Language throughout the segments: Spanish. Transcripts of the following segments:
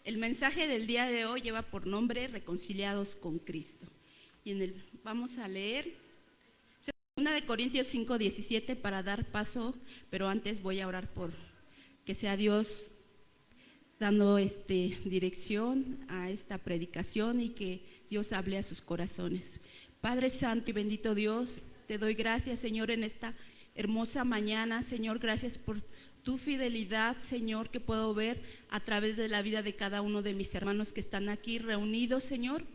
El mensaje del día de hoy lleva por nombre Reconciliados con Cristo. Vamos a leer 2 Corintios 5:17 para dar paso, pero antes voy a orar por que sea Dios dando dirección a esta predicación y que Dios hable a sus corazones. Padre Santo y bendito Dios, te doy gracias, Señor, en esta hermosa mañana. Señor, gracias por tu fidelidad, Señor, que puedo ver a través de la vida de cada uno de mis hermanos que están aquí reunidos, Señor.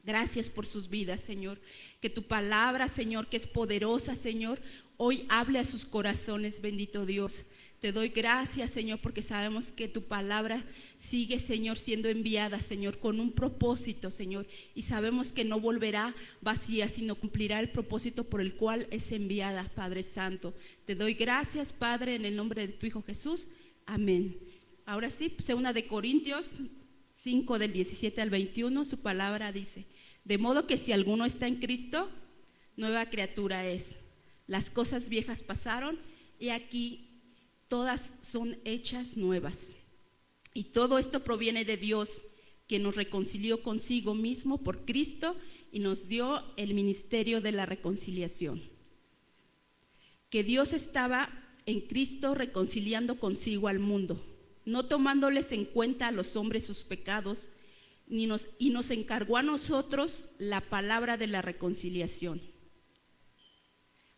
Gracias por sus vidas, Señor. Que tu palabra, Señor, que es poderosa, Señor, hoy hable a sus corazones, bendito Dios. Te doy gracias, Señor, porque sabemos que tu palabra sigue, Señor, siendo enviada, Señor, con un propósito, Señor. Y sabemos que no volverá vacía, sino cumplirá el propósito por el cual es enviada, Padre Santo. Te doy gracias, Padre, en el nombre de tu Hijo Jesús. Amén. Ahora sí, 2 Corintios 5, del 17 al 21, su palabra dice: de modo que si alguno está en Cristo, nueva criatura es. Las cosas viejas pasaron y aquí todas son hechas nuevas. Y todo esto proviene de Dios, que nos reconcilió consigo mismo por Cristo y nos dio el ministerio de la reconciliación. Que Dios estaba en Cristo reconciliando consigo al mundo, no tomándoles en cuenta a los hombres sus pecados, y nos encargó a nosotros la palabra de la reconciliación.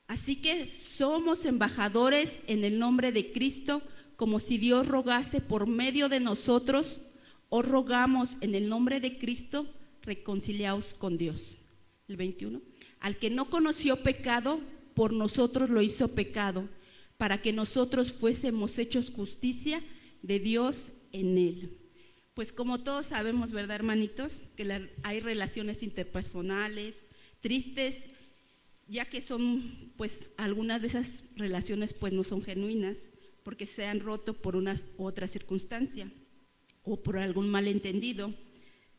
Así que somos embajadores en el nombre de Cristo, como si Dios rogase por medio de nosotros. Os rogamos en el nombre de Cristo, reconciliaos con Dios. El 21. Al que no conoció pecado, por nosotros lo hizo pecado, para que nosotros fuésemos hechos justicia de Dios en él. Pues como todos sabemos, ¿verdad, hermanitos? Que hay relaciones interpersonales tristes, ya que son, pues algunas de esas relaciones pues no son genuinas, porque se han roto por una u otra circunstancia o por algún malentendido.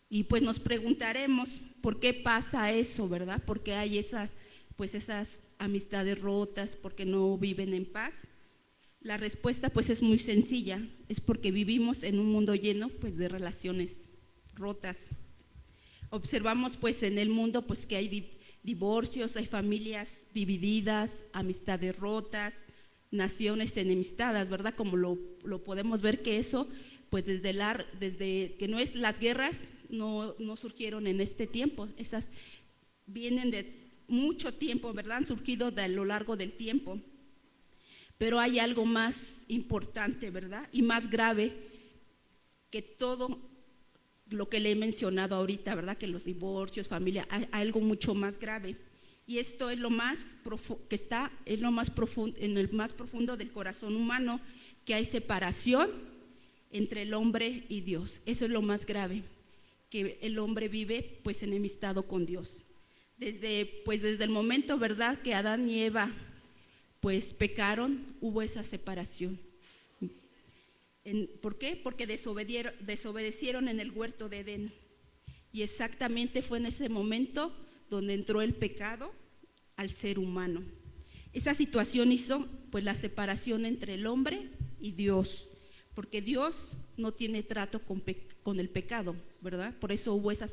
Y pues nos preguntaremos por qué pasa eso, ¿verdad? ¿Por qué hay esas amistades rotas? ¿Por qué no viven en paz? La respuesta pues es muy sencilla, es porque vivimos en un mundo lleno pues de relaciones rotas. Observamos pues en el mundo pues que hay divorcios, hay familias divididas, amistades rotas, naciones enemistadas, ¿verdad? Como lo podemos ver que eso pues desde que no es las guerras no surgieron en este tiempo, estas vienen de mucho tiempo, ¿verdad? Han surgido a lo largo del tiempo. Pero hay algo más importante, ¿verdad? Y más grave que todo lo que le he mencionado ahorita, ¿verdad? Que los divorcios, familia, hay algo mucho más grave. Y esto es lo más profundo, en el más profundo del corazón humano, que hay separación entre el hombre y Dios. Eso es lo más grave, que el hombre vive pues enemistado con Dios. Desde el momento, ¿verdad?, que Adán y Eva pues pecaron, hubo esa separación. ¿Por qué? Porque desobedecieron en el huerto de Edén. Y exactamente fue en ese momento donde entró el pecado al ser humano. Esa situación hizo pues la separación entre el hombre y Dios, porque Dios no tiene trato con el pecado, ¿verdad? Por eso hubo esa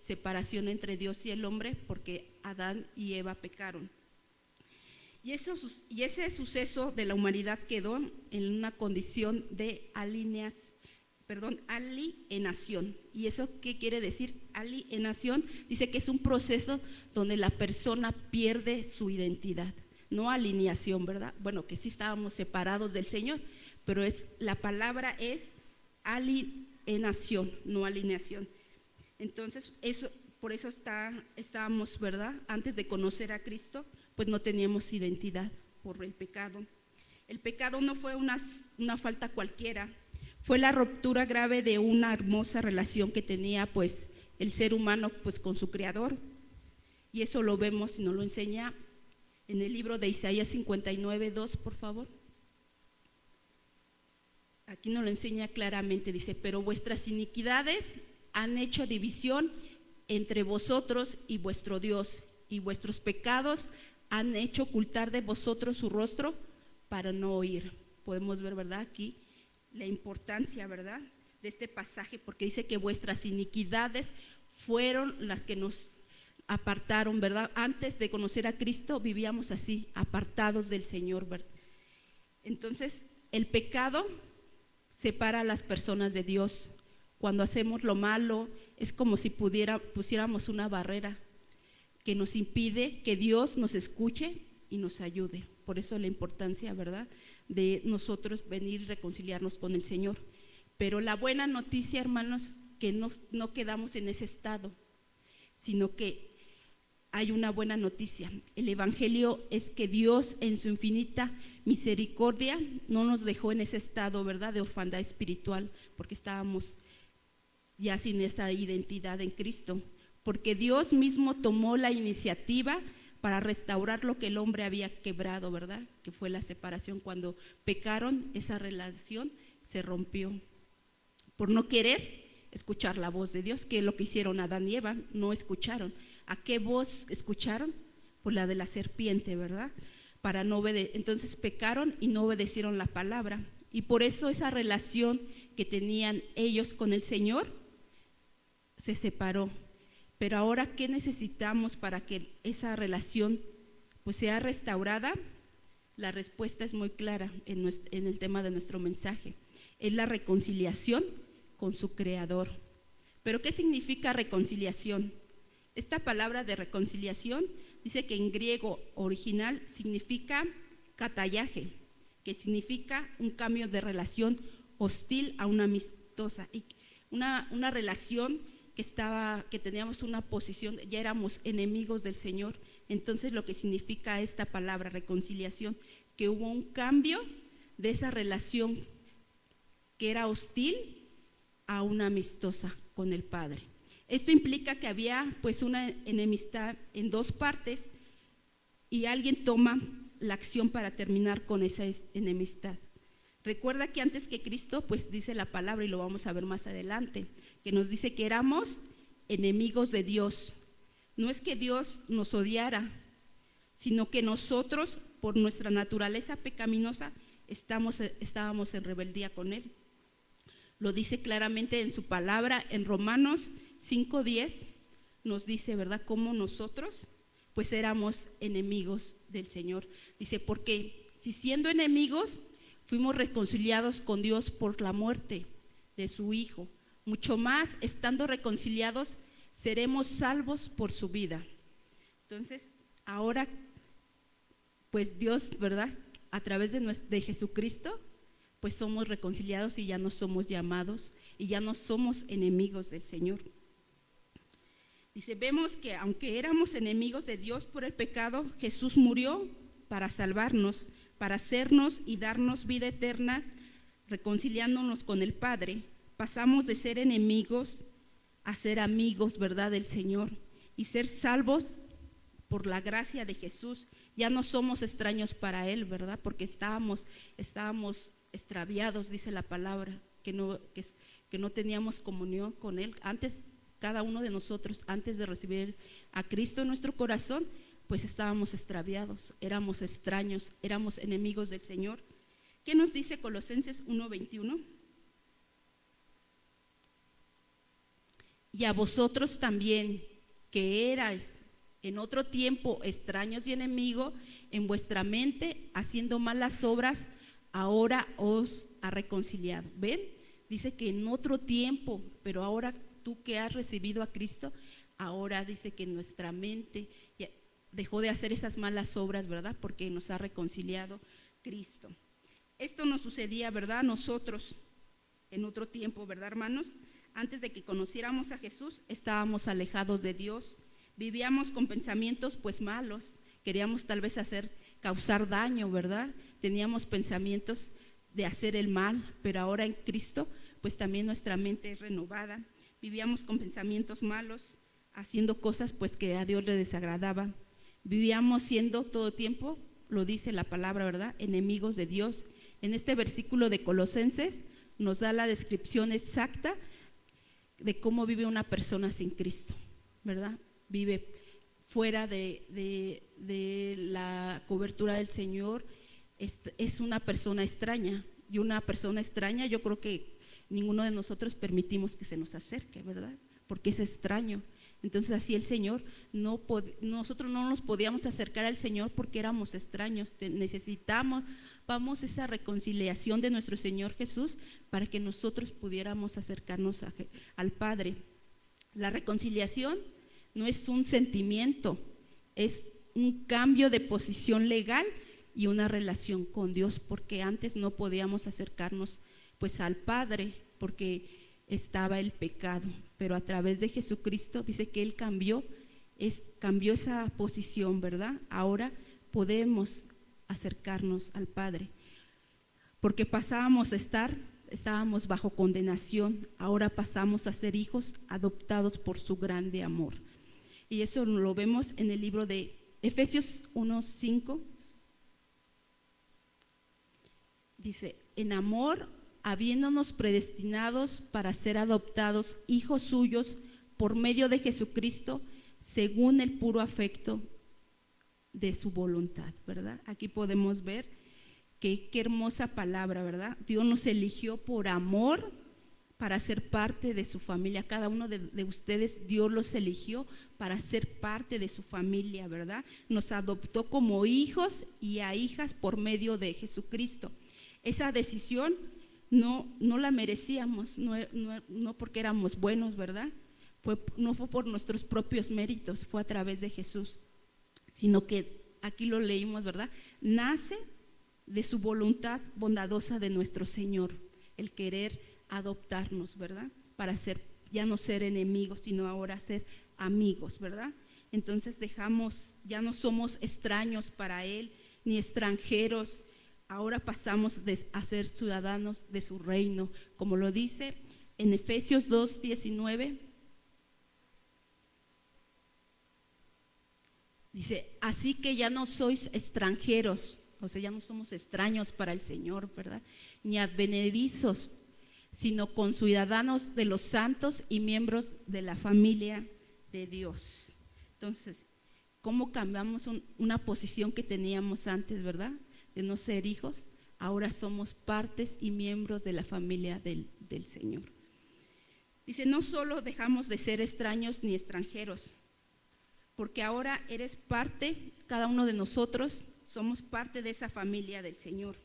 separación entre Dios y el hombre, porque Adán y Eva pecaron. Y ese suceso de la humanidad quedó en una condición de alienación. ¿Y eso qué quiere decir? Alienación dice que es un proceso donde la persona pierde su identidad, no alineación, ¿verdad? Bueno, que sí estábamos separados del Señor, pero la palabra es alienación, no alineación. Entonces, por eso estábamos, ¿verdad? Antes de conocer a Cristo, pues no teníamos identidad por el pecado. El pecado no fue una falta cualquiera, fue la ruptura grave de una hermosa relación que tenía pues el ser humano pues con su Creador. Y eso lo vemos y nos lo enseña en el libro de Isaías 59:2, por favor. Aquí nos lo enseña claramente, dice: pero vuestras iniquidades han hecho división entre vosotros y vuestro Dios, y vuestros pecados han hecho ocultar de vosotros su rostro para no oír. Podemos ver, ¿verdad?, aquí la importancia, ¿verdad?, de este pasaje, porque dice que vuestras iniquidades fueron las que nos apartaron, ¿verdad? Antes de conocer a Cristo vivíamos así, apartados del Señor, ¿verdad? Entonces, el pecado separa a las personas de Dios. Cuando hacemos lo malo, es como si pusiéramos una barrera que nos impide que Dios nos escuche y nos ayude. Por eso la importancia, ¿verdad?, de nosotros venir y reconciliarnos con el Señor. Pero la buena noticia, hermanos, que no quedamos en ese estado, sino que hay una buena noticia. El evangelio es que Dios, en su infinita misericordia, no nos dejó en ese estado, ¿verdad?, de orfandad espiritual, porque estábamos ya sin esa identidad en Cristo, porque Dios mismo tomó la iniciativa para restaurar lo que el hombre había quebrado, ¿verdad?, que fue la separación. Cuando pecaron, esa relación se rompió por no querer escuchar la voz de Dios, que es lo que hicieron Adán y Eva, no escucharon. ¿A qué voz escucharon? Pues la de la serpiente, ¿verdad? Para no obedecer. Entonces pecaron y no obedecieron la palabra, y por eso esa relación que tenían ellos con el Señor se separó. Pero ahora, ¿qué necesitamos para que esa relación pues sea restaurada? La respuesta es muy clara en el tema de nuestro mensaje. Es la reconciliación con su Creador. ¿Pero qué significa reconciliación? Esta palabra de reconciliación dice que en griego original significa katayaje, que significa un cambio de relación hostil a una amistosa, y una relación que teníamos una posición, ya éramos enemigos del Señor. Entonces lo que significa esta palabra reconciliación, que hubo un cambio de esa relación que era hostil a una amistosa con el Padre. Esto implica que había pues una enemistad en dos partes, y alguien toma la acción para terminar con esa enemistad. Recuerda que antes que Cristo, pues dice la palabra, y lo vamos a ver más adelante, que nos dice que éramos enemigos de Dios. No es que Dios nos odiara, sino que nosotros, por nuestra naturaleza pecaminosa, estábamos en rebeldía con Él. Lo dice claramente en su palabra, en Romanos 5:10, nos dice, ¿verdad?, cómo nosotros pues éramos enemigos del Señor. Dice, porque si siendo enemigos fuimos reconciliados con Dios por la muerte de su Hijo, mucho más estando reconciliados seremos salvos por su vida. Entonces, ahora pues Dios, ¿verdad?, a través de Jesucristo, pues somos reconciliados y ya no somos llamados y ya no somos enemigos del Señor. Dice, vemos que aunque éramos enemigos de Dios por el pecado, Jesús murió para salvarnos, para hacernos y darnos vida eterna, reconciliándonos con el Padre. Pasamos de ser enemigos a ser amigos, ¿verdad?, del Señor, y ser salvos por la gracia de Jesús. Ya no somos extraños para Él, ¿verdad?, porque estábamos extraviados, dice la palabra, que no teníamos comunión con Él. Antes, cada uno de nosotros, antes de recibir a Cristo en nuestro corazón, pues estábamos extraviados, éramos extraños, éramos enemigos del Señor. ¿Qué nos dice Colosenses 1:21? Y a vosotros también, que erais en otro tiempo extraños y enemigos en vuestra mente, haciendo malas obras, ahora os ha reconciliado. ¿Ven? Dice que en otro tiempo, pero ahora tú que has recibido a Cristo, ahora dice que nuestra mente ya dejó de hacer esas malas obras, ¿verdad?, porque nos ha reconciliado Cristo. Esto nos sucedía, ¿verdad?, nosotros en otro tiempo, ¿verdad, hermanos? Antes de que conociéramos a Jesús, estábamos alejados de Dios, vivíamos con pensamientos pues malos, queríamos tal vez causar daño, ¿verdad? Teníamos pensamientos de hacer el mal, pero ahora en Cristo pues también nuestra mente es renovada. Vivíamos con pensamientos malos, haciendo cosas pues que a Dios le desagradaba. Vivíamos siendo todo tiempo, lo dice la palabra, ¿verdad?, enemigos de Dios. En este versículo de Colosenses nos da la descripción exacta de cómo vive una persona sin Cristo, ¿verdad? Vive fuera de la cobertura del Señor, es una persona extraña, y una persona extraña yo creo que ninguno de nosotros permitimos que se nos acerque, ¿verdad? Porque es extraño. Entonces así el Señor, nosotros no nos podíamos acercar al Señor porque éramos extraños, necesitamos esa reconciliación de nuestro Señor Jesús para que nosotros pudiéramos acercarnos al Padre. La reconciliación no es un sentimiento, es un cambio de posición legal y una relación con Dios, porque antes no podíamos acercarnos pues al Padre porque estaba el pecado, pero a través de Jesucristo dice que Él cambió esa posición, ¿verdad? Ahora podemos acercarnos al Padre, porque estábamos bajo condenación, ahora pasamos a ser hijos adoptados por su grande amor. Y eso lo vemos en el libro de Efesios 1:5. Dice, en amor, habiéndonos predestinados para ser adoptados hijos suyos por medio de Jesucristo, según el puro afecto de su voluntad, ¿verdad? Aquí podemos ver qué hermosa palabra, ¿verdad? Dios nos eligió por amor para ser parte de su familia. Cada uno de ustedes, Dios los eligió para ser parte de su familia, ¿verdad? Nos adoptó como hijos y a hijas por medio de Jesucristo. Esa decisión no la merecíamos, no porque éramos buenos, ¿verdad? No fue por nuestros propios méritos, fue a través de Jesús, sino que aquí lo leímos, ¿verdad? Nace de su voluntad bondadosa de nuestro Señor, el querer adoptarnos, ¿verdad? Para ya no ser enemigos, sino ahora ser amigos, ¿verdad? Entonces ya no somos extraños para Él, ni extranjeros. Ahora pasamos a ser ciudadanos de su reino, como lo dice en Efesios 2:19. Dice, así que ya no sois extranjeros, o sea, ya no somos extraños para el Señor, ¿verdad? Ni advenedizos, sino conciudadanos de los santos y miembros de la familia de Dios. Entonces, ¿cómo cambiamos una posición que teníamos antes, verdad? De no ser hijos, ahora somos partes y miembros de la familia del Señor. Dice, no solo dejamos de ser extraños ni extranjeros, porque ahora eres parte, cada uno de nosotros somos parte de esa familia del Señor.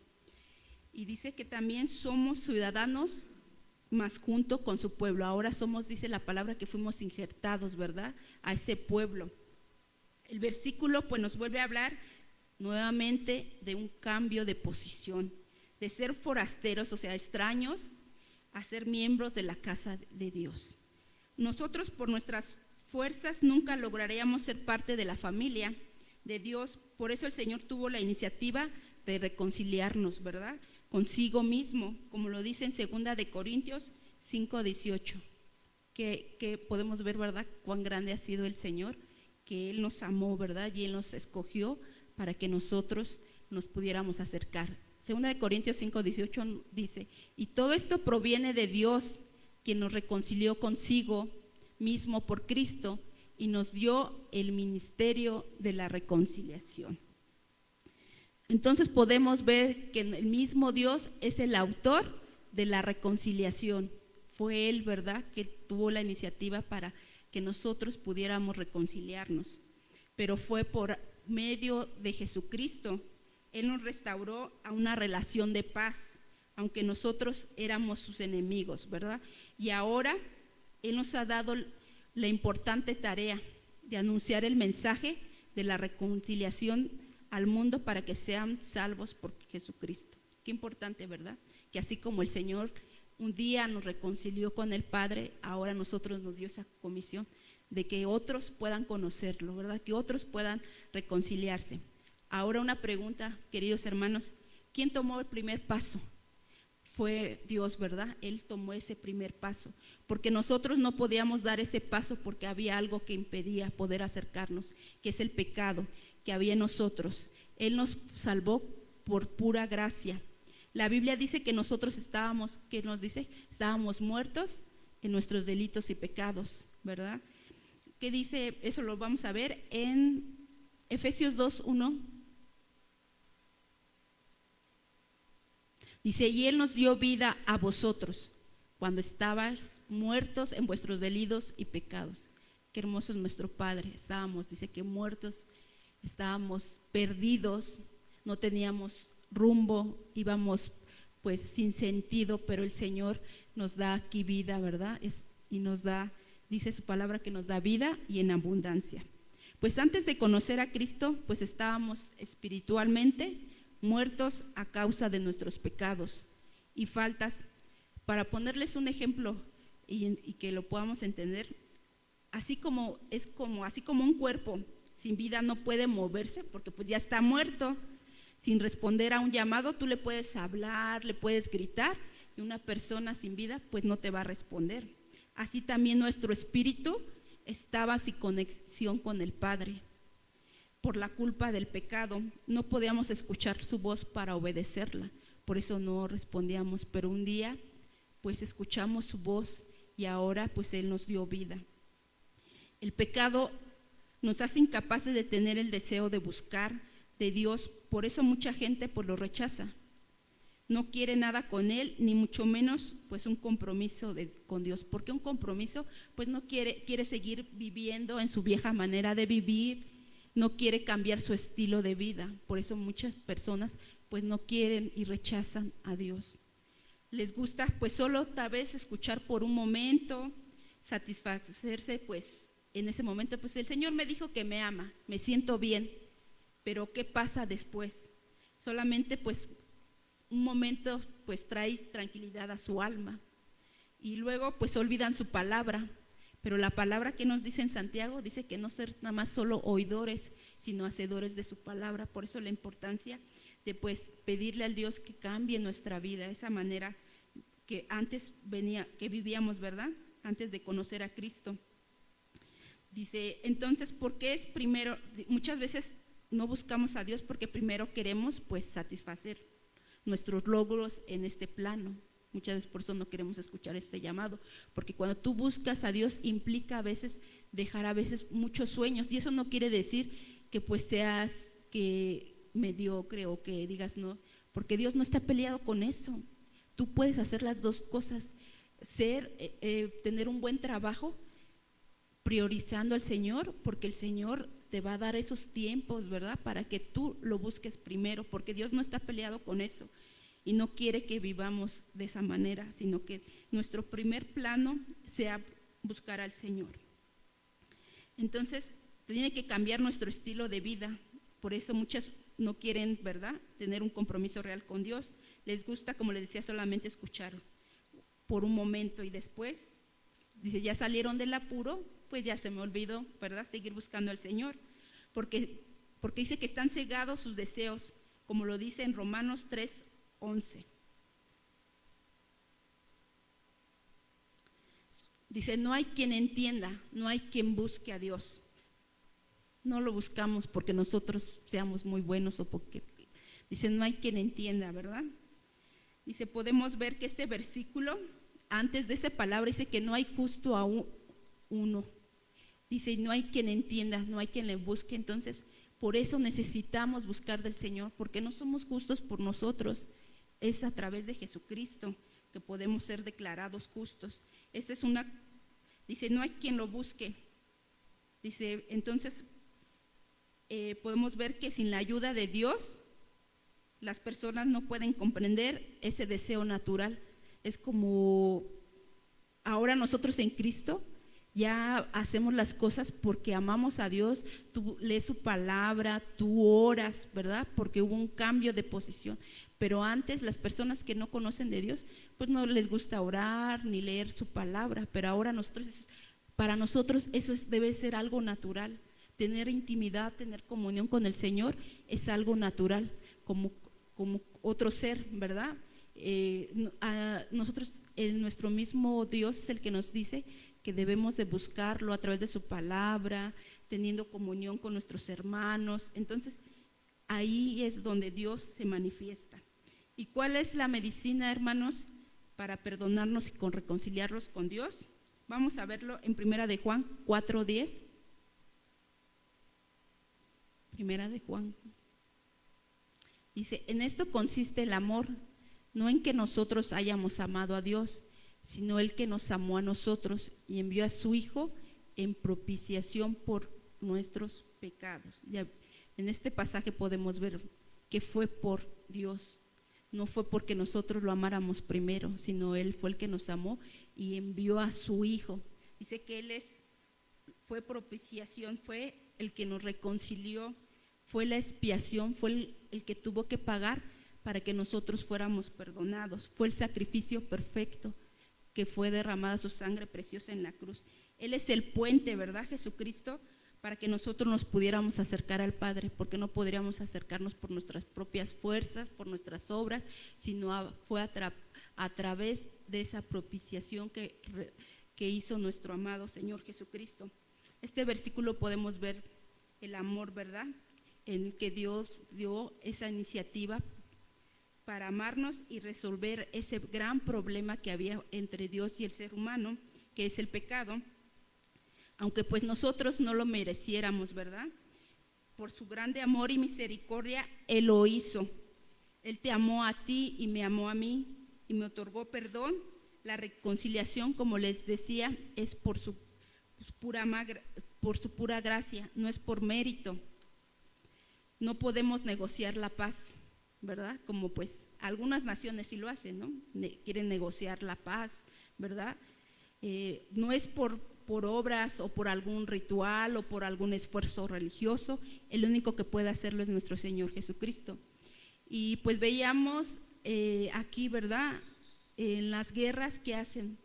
Y dice que también somos ciudadanos más junto con su pueblo. Ahora somos, dice la palabra, que fuimos injertados, ¿verdad? A ese pueblo. El versículo pues nos vuelve a hablar nuevamente de un cambio de posición, de ser forasteros, o sea, extraños, a ser miembros de la casa de Dios. Nosotros por nuestras fuerzas nunca lograríamos ser parte de la familia de Dios, por eso el Señor tuvo la iniciativa de reconciliarnos, ¿verdad? Consigo mismo, como lo dice en 2 de Corintios 5:18, que podemos ver, ¿verdad?, cuán grande ha sido el Señor, que Él nos amó, ¿verdad?, y Él nos escogió para que nosotros nos pudiéramos acercar. 2 de Corintios 5:18 dice, y todo esto proviene de Dios, quien nos reconcilió consigo mismo por Cristo y nos dio el ministerio de la reconciliación. Entonces podemos ver que el mismo Dios es el autor de la reconciliación. Fue Él, ¿verdad?, que tuvo la iniciativa para que nosotros pudiéramos reconciliarnos. Pero fue por medio de Jesucristo. Él nos restauró a una relación de paz, aunque nosotros éramos sus enemigos, ¿verdad? Y ahora Él nos ha dado la importante tarea de anunciar el mensaje de la reconciliación al mundo para que sean salvos por Jesucristo. Qué importante, ¿verdad? Que así como el Señor un día nos reconcilió con el Padre, ahora nosotros nos dio esa comisión de que otros puedan conocerlo, ¿verdad? Que otros puedan reconciliarse. Ahora una pregunta, queridos hermanos, ¿quién tomó el primer paso? Fue Dios, ¿verdad? Él tomó ese primer paso, porque nosotros no podíamos dar ese paso porque había algo que impedía poder acercarnos, que es el pecado que había en nosotros. Él nos salvó por pura gracia. La Biblia dice que nosotros estábamos muertos en nuestros delitos y pecados, ¿verdad? ¿Qué dice? Eso lo vamos a ver en Efesios 2:1. Dice, y Él nos dio vida a vosotros cuando estabais muertos en vuestros delitos y pecados. Qué hermoso es nuestro Padre. Estábamos, dice que muertos, estábamos perdidos, no teníamos rumbo, íbamos pues sin sentido, pero el Señor nos da aquí vida, ¿verdad? Y nos da, dice su palabra, que nos da vida y en abundancia. Pues antes de conocer a Cristo, pues estábamos espiritualmente muertos a causa de nuestros pecados y faltas. Para ponerles un ejemplo y que lo podamos entender, así como un cuerpo sin vida no puede moverse porque pues ya está muerto, sin responder a un llamado, tú le puedes hablar, le puedes gritar, y una persona sin vida pues no te va a responder. Así también nuestro espíritu estaba sin conexión con el Padre. Por la culpa del pecado no podíamos escuchar su voz para obedecerla, por eso no respondíamos, pero un día pues escuchamos su voz y ahora pues Él nos dio vida. El pecado nos hace incapaces de tener el deseo de buscar de Dios, por eso mucha gente pues lo rechaza. No quiere nada con Él, ni mucho menos pues un compromiso con Dios. ¿Por qué un compromiso? Pues no quiere seguir viviendo en su vieja manera de vivir, no quiere cambiar su estilo de vida. Por eso muchas personas pues no quieren y rechazan a Dios. Les gusta pues solo tal vez escuchar por un momento, satisfacerse pues en ese momento, pues el Señor me dijo que me ama, me siento bien, pero ¿qué pasa después? Solamente pues un momento pues trae tranquilidad a su alma y luego pues olvidan su palabra, pero la palabra que nos dice en Santiago dice que no ser nada más solo oidores, sino hacedores de su palabra. Por eso la importancia de pues pedirle al Dios que cambie nuestra vida, esa manera que antes que vivíamos, ¿verdad? Antes de conocer a Cristo. Dice, entonces, ¿por qué es primero? Muchas veces no buscamos a Dios porque primero queremos pues satisfacer nuestros logros en este plano. Muchas veces por eso no queremos escuchar este llamado, porque cuando tú buscas a Dios implica a veces dejar a veces muchos sueños, y eso no quiere decir que pues seas mediocre o que digas no, porque Dios no está peleado con eso. Tú puedes hacer las dos cosas, tener un buen trabajo priorizando al Señor, porque el Señor te va a dar esos tiempos, ¿verdad? Para que tú lo busques primero, porque Dios no está peleado con eso y no quiere que vivamos de esa manera, sino que nuestro primer plano sea buscar al Señor. Entonces, tiene que cambiar nuestro estilo de vida, por eso muchas no quieren, ¿verdad?, tener un compromiso real con Dios. Les gusta, como les decía, solamente escuchar por un momento y después, dice, ya salieron del apuro, pues ya se me olvidó, ¿verdad?, seguir buscando al Señor, porque dice que están cegados sus deseos, como lo dice en Romanos 3:11. Dice, no hay quien entienda, no hay quien busque a Dios. No lo buscamos porque nosotros seamos muy buenos o porque, dice, no hay quien entienda, ¿verdad? Dice, podemos ver que este versículo, antes de esa palabra, dice que no hay justo a uno. Dice, no hay quien entienda, no hay quien le busque. Entonces, por eso necesitamos buscar del Señor, porque no somos justos por nosotros. Es a través de Jesucristo que podemos ser declarados justos. Dice, no hay quien lo busque. Dice, entonces, podemos ver que sin la ayuda de Dios, las personas no pueden comprender ese deseo natural. Es como ahora nosotros en Cristo ya hacemos las cosas porque amamos a Dios, tú lees su palabra, tú oras, ¿verdad? Porque hubo un cambio de posición. Pero antes las personas que no conocen de Dios, pues no les gusta orar ni leer su palabra, pero ahora para nosotros eso debe ser algo natural. Tener intimidad, tener comunión con el Señor es algo natural, como otro ser, ¿verdad? Nosotros, nuestro mismo Dios es el que nos dice que debemos de buscarlo a través de su palabra, teniendo comunión con nuestros hermanos. Entonces, ahí es donde Dios se manifiesta. ¿Y cuál es la medicina, hermanos, para perdonarnos y reconciliarlos con Dios? Vamos a verlo en Primera de Juan 4:10. Primera de Juan. Dice, en esto consiste el amor, no en que nosotros hayamos amado a Dios, sino el que nos amó a nosotros y envió a su Hijo en propiciación por nuestros pecados. Ya en este pasaje podemos ver que fue por Dios, no fue porque nosotros lo amáramos primero, sino Él fue el que nos amó y envió a su Hijo. Dice que Él fue propiciación, fue el que nos reconcilió, fue la expiación, fue el que tuvo que pagar para que nosotros fuéramos perdonados, fue el sacrificio perfecto que fue derramada su sangre preciosa en la cruz. Él es el puente, ¿verdad, Jesucristo? Para que nosotros nos pudiéramos acercar al Padre, porque no podríamos acercarnos por nuestras propias fuerzas, por nuestras obras, sino fue a través de esa propiciación que hizo nuestro amado Señor Jesucristo. Este versículo podemos ver el amor, ¿verdad?, en el que Dios dio esa iniciativa para amarnos y resolver ese gran problema que había entre Dios y el ser humano, que es el pecado, aunque pues nosotros no lo mereciéramos, ¿verdad? Por su grande amor y misericordia, Él lo hizo. Él te amó a ti y me amó a mí y me otorgó perdón. La reconciliación, como les decía, es por su pura gracia, no es por mérito. No podemos negociar la paz, ¿verdad? Como pues algunas naciones sí lo hacen, ¿no? Quieren negociar la paz, ¿verdad? No es por obras o por algún ritual o por algún esfuerzo religioso, el único que puede hacerlo es nuestro Señor Jesucristo. Y pues veíamos aquí, ¿verdad?, en las guerras que hacen,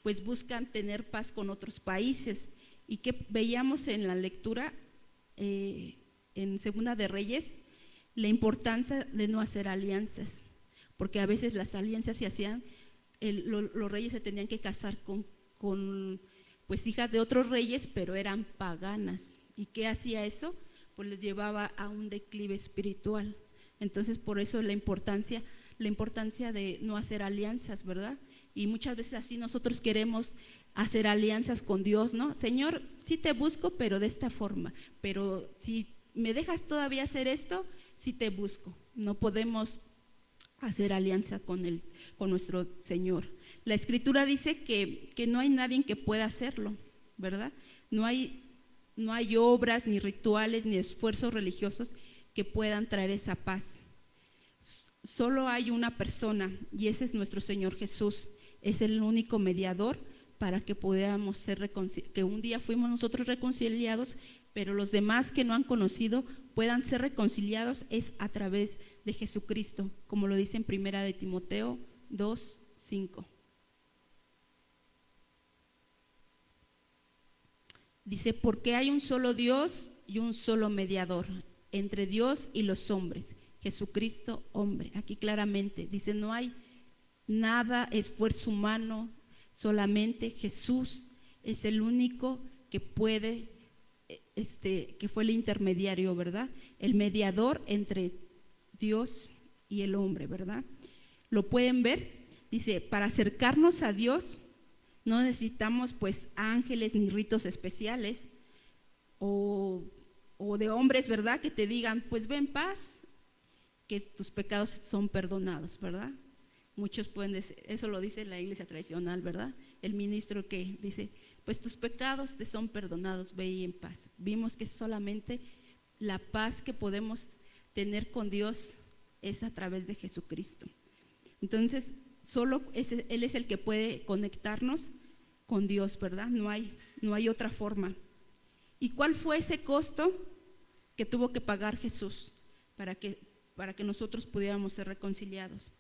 pues buscan tener paz con otros países, y que veíamos en la lectura en Segunda de Reyes, la importancia de no hacer alianzas, porque a veces las alianzas se hacían, los reyes se tenían que casar con pues hijas de otros reyes, pero eran paganas. ¿Y qué hacía eso? Pues les llevaba a un declive espiritual. Entonces, por eso la importancia de no hacer alianzas, ¿verdad? Y muchas veces así nosotros queremos hacer alianzas con Dios, ¿no? Señor, sí te busco, pero de esta forma. Pero si me dejas todavía hacer esto, sí te busco. No podemos hacer alianza con nuestro Señor. La Escritura dice que no hay nadie que pueda hacerlo, ¿verdad? No hay obras, ni rituales, ni esfuerzos religiosos que puedan traer esa paz. Solo hay una persona, y ese es nuestro Señor Jesús. Es el único mediador para que podamos ser reconciliados, que un día fuimos nosotros reconciliados, pero los demás que no han conocido puedan ser reconciliados es a través de Jesucristo, como lo dice en Primera de Timoteo 2:5. Dice, porque hay un solo Dios y un solo mediador entre Dios y los hombres, Jesucristo hombre. Aquí claramente dice, no hay nada, esfuerzo humano, solamente Jesús es el único que puede, que fue el intermediario, ¿verdad? El mediador entre Dios y el hombre, ¿verdad? ¿Lo pueden ver? Dice, para acercarnos a Dios no necesitamos pues ángeles ni ritos especiales o de hombres, ¿verdad?, que te digan, pues ven paz, que tus pecados son perdonados, ¿verdad? Muchos pueden decir, eso lo dice la iglesia tradicional, ¿verdad? El ministro que dice, pues tus pecados te son perdonados, ve y en paz. Vimos que solamente la paz que podemos tener con Dios es a través de Jesucristo. Entonces, solo Él es el que puede conectarnos con Dios, ¿verdad? No hay otra forma. ¿Y cuál fue ese costo que tuvo que pagar Jesús para que nosotros pudiéramos ser reconciliados?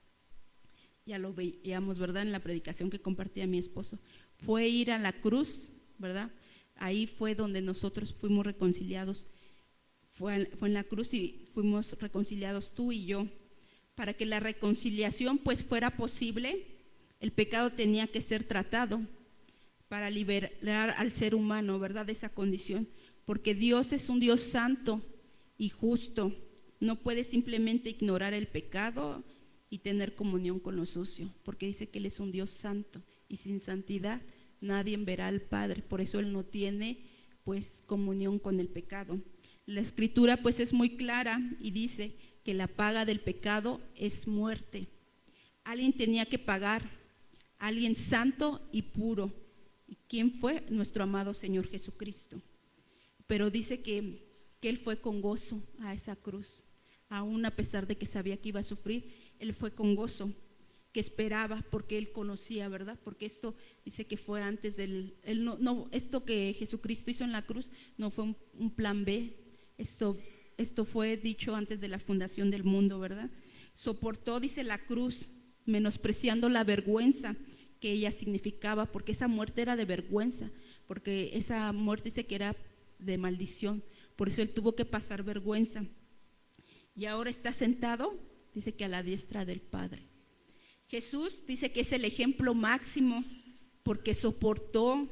Ya lo veíamos, ¿verdad?, en la predicación que compartía mi esposo. Fue ir a la cruz, ¿verdad? Ahí fue donde nosotros fuimos reconciliados. Fue en la cruz y fuimos reconciliados tú y yo. Para que la reconciliación pues fuera posible, el pecado tenía que ser tratado para liberar al ser humano, ¿verdad?, de esa condición. Porque Dios es un Dios santo y justo. No puede simplemente ignorar el pecado y tener comunión con lo sucio, porque dice que Él es un Dios santo y sin santidad nadie verá al Padre. Por eso Él no tiene pues comunión con el pecado. La Escritura pues es muy clara y dice que la paga del pecado es muerte. Alguien tenía que pagar alguien santo y puro. ¿Y quién fue? Nuestro amado Señor Jesucristo. Pero dice que Él fue con gozo a esa cruz, aún a pesar de que sabía que iba a sufrir, Él fue con gozo, que esperaba, porque Él conocía, ¿verdad? Porque esto dice que fue antes esto que Jesucristo hizo en la cruz no fue un plan B, esto fue dicho antes de la fundación del mundo, ¿verdad? Soportó, dice, la cruz, menospreciando la vergüenza que ella significaba, porque esa muerte era de vergüenza, porque esa muerte dice que era de maldición, por eso Él tuvo que pasar vergüenza. Y ahora está sentado, dice que a la diestra del Padre. Jesús dice que es el ejemplo máximo, porque soportó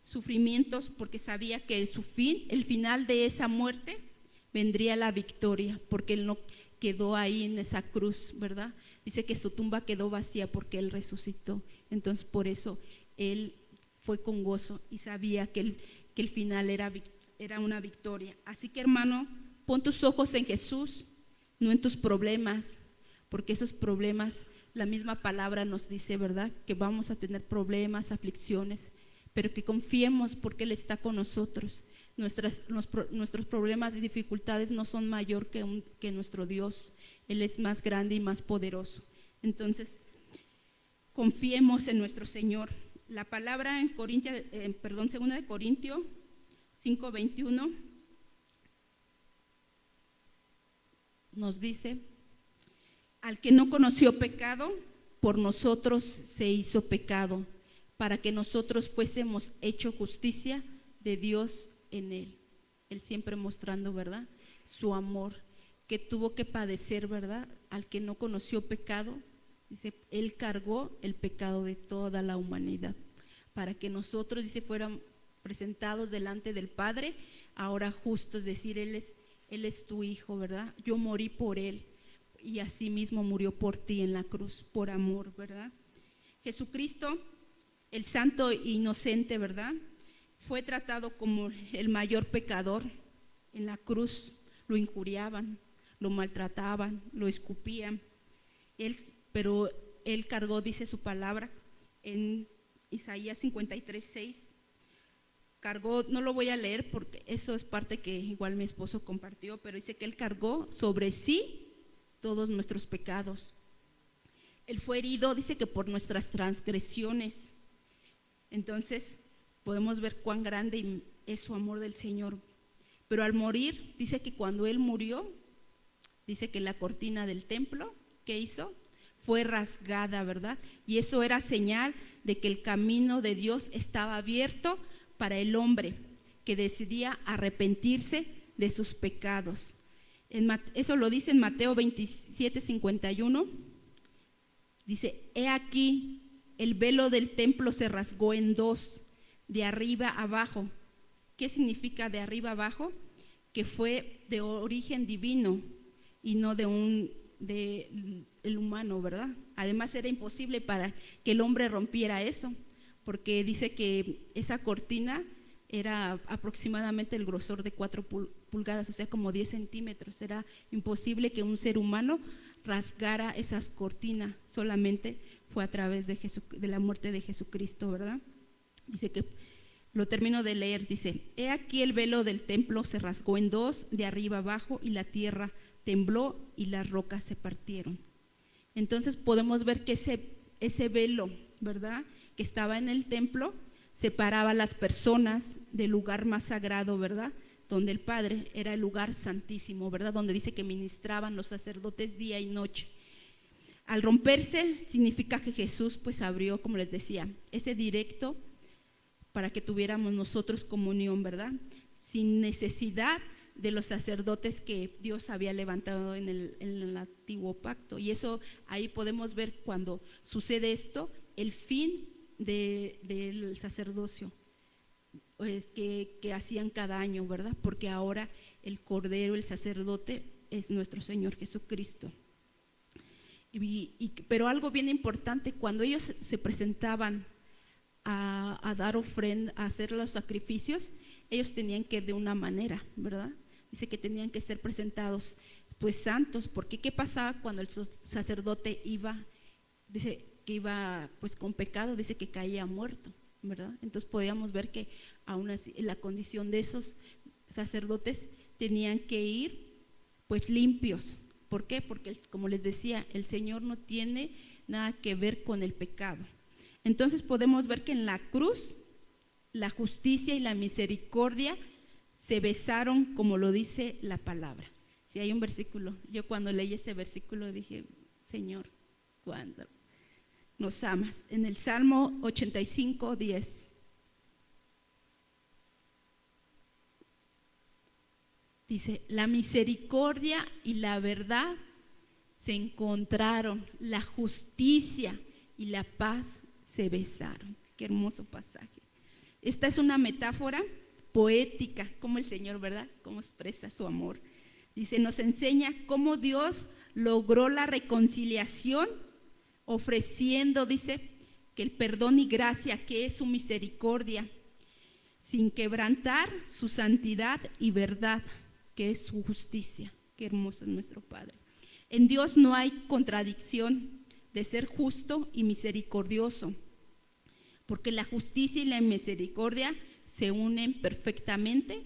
sufrimientos, porque sabía que el final de esa muerte vendría la victoria, porque Él no quedó ahí en esa cruz, ¿verdad? Dice que su tumba quedó vacía porque Él resucitó. Entonces por eso Él fue con gozo y sabía que el final era una victoria. Así que, hermano, pon tus ojos en Jesús, no en tus problemas, porque esos problemas, la misma palabra nos dice, ¿verdad?, que vamos a tener problemas, aflicciones, pero que confiemos porque Él está con nosotros. Nuestros problemas y dificultades no son mayor que nuestro Dios. Él es más grande y más poderoso. Entonces, confiemos en nuestro Señor. La palabra en 2 de Corintios 5:21 nos dice: al que no conoció pecado, por nosotros se hizo pecado, para que nosotros fuésemos hecho justicia de Dios en Él. Él siempre mostrando, ¿verdad?, su amor, que tuvo que padecer, ¿verdad? Al que no conoció pecado, dice, Él cargó el pecado de toda la humanidad, para que nosotros, dice, fueran presentados delante del Padre, ahora justos, decir, Él es tu Hijo, ¿verdad? Yo morí por Él, y así mismo murió por ti en la cruz, por amor, ¿verdad? Jesucristo, el santo e inocente, ¿verdad?, fue tratado como el mayor pecador. En la cruz lo injuriaban, lo maltrataban, lo escupían, pero Él cargó, dice su palabra en Isaías 53:6, cargó, no lo voy a leer porque eso es parte que igual mi esposo compartió, pero dice que Él cargó sobre sí todos nuestros pecados. Él fue herido, dice que por nuestras transgresiones. Entonces podemos ver cuán grande es su amor del Señor. Pero al morir, dice que cuando Él murió, dice que la cortina del templo, ¿qué hizo? Fue rasgada, ¿verdad? Y eso era señal de que el camino de Dios estaba abierto para el hombre que decidía arrepentirse de sus pecados. Eso lo dice en Mateo 27:51. Dice: he aquí, el velo del templo se rasgó en dos, de arriba abajo. ¿Qué significa de arriba abajo? Que fue de origen divino y no de el humano, ¿verdad? Además era imposible para que el hombre rompiera eso, porque dice que esa cortina era aproximadamente el grosor de 4 pulgadas, o sea, como 10 centímetros. Era imposible que un ser humano rasgara esas cortinas, solamente fue a través de la muerte de Jesucristo, ¿verdad? Dice que, lo termino de leer, dice: he aquí el velo del templo se rasgó en dos, de arriba abajo, y la tierra tembló y las rocas se partieron. Entonces podemos ver que ese velo, ¿verdad?, que estaba en el templo, separaba a las personas del lugar más sagrado, ¿verdad?, donde el Padre era el lugar santísimo, ¿verdad?, donde dice que ministraban los sacerdotes día y noche. Al romperse, significa que Jesús pues abrió, como les decía, ese directo para que tuviéramos nosotros comunión, ¿verdad?, sin necesidad de los sacerdotes que Dios había levantado en el antiguo pacto. Y eso, ahí podemos ver cuando sucede esto, el fin del sacerdocio, pues, que hacían cada año, ¿verdad? Porque ahora el Cordero, el sacerdote, es nuestro Señor Jesucristo. Pero algo bien importante, cuando ellos se presentaban a dar ofrenda, a hacer los sacrificios, ellos tenían que ir de una manera, ¿verdad? Dice que tenían que ser presentados pues santos, porque ¿qué pasaba cuando el sacerdote iba? Dice que iba pues con pecado, dice que caía muerto, ¿verdad? Entonces podíamos ver que aún así la condición de esos sacerdotes tenían que ir pues limpios. ¿Por qué? Porque como les decía, el Señor no tiene nada que ver con el pecado. Entonces podemos ver que en la cruz la justicia y la misericordia se besaron, como lo dice la palabra. Si hay un versículo, yo cuando leí este versículo dije, Señor, ¿cuándo nos amas? En el Salmo 85, 10. Dice, la misericordia y la verdad se encontraron, la justicia y la paz se besaron. Qué hermoso pasaje. Esta es una metáfora poética, como el Señor, ¿verdad? Cómo expresa su amor. Dice, nos enseña cómo Dios logró la reconciliación ofreciendo, dice, que el perdón y gracia, que es su misericordia, sin quebrantar su santidad y verdad, que es su justicia. Qué hermoso es nuestro Padre. En Dios no hay contradicción de ser justo y misericordioso, porque la justicia y la misericordia se unen perfectamente